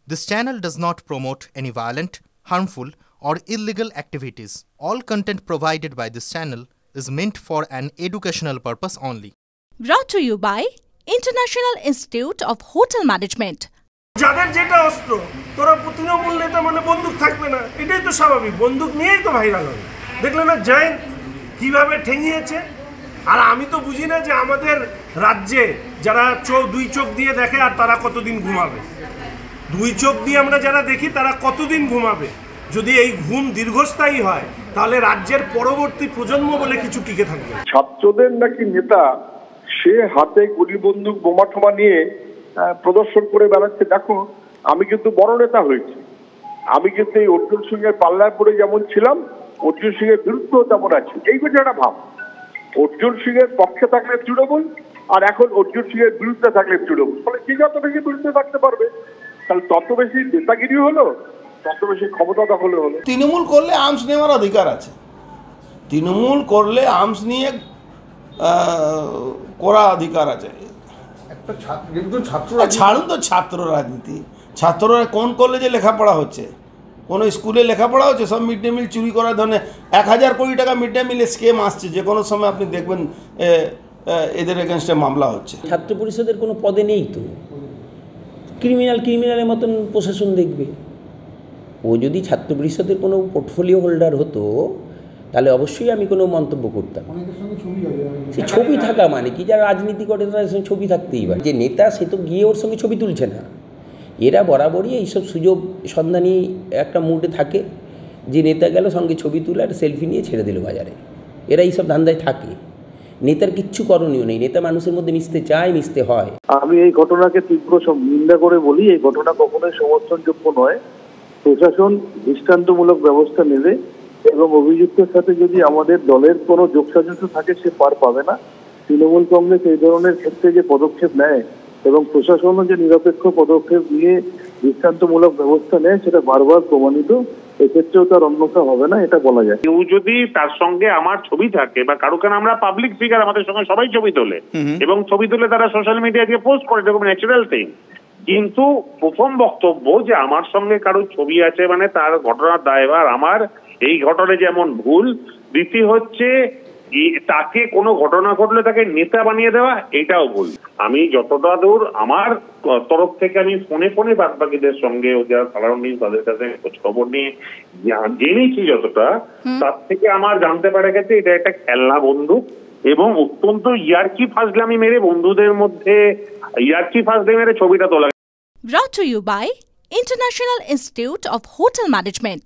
This channel does not promote any violent, harmful, or illegal activities. All content provided by this channel is meant for an educational purpose only. Brought to you by International Institute of Hotel Management. যাদের যেটা অস্ত্র তোরা তৃণমূল নেতা মানে বন্দুক থাকবে না, এটাই তো স্বাভাবিক। বন্দুক নিয়েই তো ভাইরাল হবে। দেখলে না জয়ন্ত কিভাবে ঠেঙিয়েছে। আর আমি তো বুঝি না যে আমাদের রাজ্যে যারা দুই চোখ দিয়ে দেখে আর তারা কতদিন ঘুমাবে। দুই চোখ দিয়ে আমরা যারা দেখি তারা কতদিন ঘুমাবে। যদি এই ঘুম দীর্ঘস্থায়ী হয় তাহলে রাজ্যের পরবর্তী প্রজন্ম বলে কিছু টিকে থাকবে। ছাত্রদের নাকি নেতা সে হাতে গুলি বন্দুক বোমা ঠোমা নিয়ে প্রদর্শন করে বেড়াচ্ছে। দেখো, আমি কিন্তু বড় নেতা হয়েছি, আমি কিন্তু এই অর্জুন সিং এর পাল্লায় পড়ে যেমন ছিলাম অর্জুন সিং এর বিরুদ্ধেও তেমন আছি। এই বিষয়টা ভাব, অর্জুন সিং এর পক্ষে থাকলে তৃণমূল, আর এখন অর্জুন সিং এর বিরুদ্ধে থাকলে তৃণমূল। ফলে যে যত বেশি বিরুদ্ধে থাকতে পারবে তাহলে তত বেশি নেতাগিরি হলো, তত বেশি ক্ষমতা দখলে হলো। তৃণমূল করলে আর্মস নেওয়ার অধিকার আছে, তৃণমূল করলে আর্মস নিয়ে করা অধিকার আছে। ছাড়ুন তো ছাত্র রাজনীতি, ছাত্ররা কোন কলেজে লেখাপড়া হচ্ছে, কোনো স্কুলে লেখাপড়া হচ্ছে? সব মিড ডে মিল চুরি করার ধরনের 1000 কোটি টাকা মিড ডে মিলের স্কিম আসছে, যে কোনো সময় আপনি দেখবেন এদের এগেনস্টে মামলা হচ্ছে। ছাত্র পরিষদের কোনো পদে নেই তো, ক্রিমিনালের মতন প্রশাসন দেখবে। ও যদি ছাত্র পরিষদের কোনো পোর্টফোলিও হোল্ডার হতো তাহলে অবশ্যই আমি কোনো মন্তব্য করতাম। সে ছবি থাকা মানে কি, যারা রাজনীতি করে তাদের সঙ্গে ছবি থাকতেই পারে। যে নেতা সে তো গিয়ে ওর সঙ্গে ছবি তুলছে না। এরা বরাবরই এইসব সুযোগ সন্ধানী একটা মুডে থাকে, যে নেতা গেল সঙ্গে ছবি তুলে আর সেলফি নিয়ে ছেড়ে দিল বাজারে। এরা এইসব ধান্দায় থাকে। নেতার কিচ্ছু করণীয় নেই, নেতা মানুষের মধ্যে মিশতে চায়, মিশতে হয়। আমি এই ঘটনাকে তীব্র নিন্দা করে বলি, এই ঘটনা কখনোই সমর্থনযোগ্য নয়। প্রশাসন দৃষ্টান্তমূলক ব্যবস্থা নেবে এবং অভিযুক্তের সাথে যদি আমাদের দলের কোনো যোগসাজশ থাকে সে পার পাবে না। তৃণমূল কংগ্রেস এই ধরনের ক্ষেত্রে যে পদক্ষেপ নেয় এবং প্রশাসনও যে নিরপেক্ষ পদক্ষেপ নিয়ে দৃষ্টান্তমূলক ব্যবস্থা নেয় সেটা বারবার প্রমাণিত। এক্ষেত্রেও তার অন্যথা হবে না, এটা বলা যায়। কেউ যদি তার সঙ্গে আমার ছবি থাকে বা কারোখানে, আমরা পাবলিক ফিগার, আমাদের সঙ্গে সবাই ছবি তোলে এবং ছবি তুলে তারা সোশ্যাল মিডিয়া দিয়ে পোস্ট করে, এরকম ন্যাচারাল থিং। কিন্তু প্রথম বক্তব্য যে আমার সঙ্গে কারো ছবি আছে মানে তার ঘটনার দায়ভার আমার, এই ঘটনায় যেমন ভুল। দ্বিতীয় হচ্ছে তাকে কোনো ঘটনা ঘটলে তাকে নেতা বানিয়ে দেওয়া, এটাও ভুল। আমি যতটা দূর আমার তরফ থেকে আমি ফোনে বাদবাকিদের সঙ্গে যারা সাধারণী তাদের কাছে খোঁজ খবর নিয়ে জেনেছি যতটা, তার থেকে আমার জানতে পারা গেছে এটা একটা খেলনা বন্দুক এবং অত্যন্ত ইয়ার্কি ফাজলামি মেরে বন্ধুদের মধ্যে ইয়ার্কি ফাজলামি মেরে ছবিটা তোলা। Brought to you by International Institute of Hotel Management.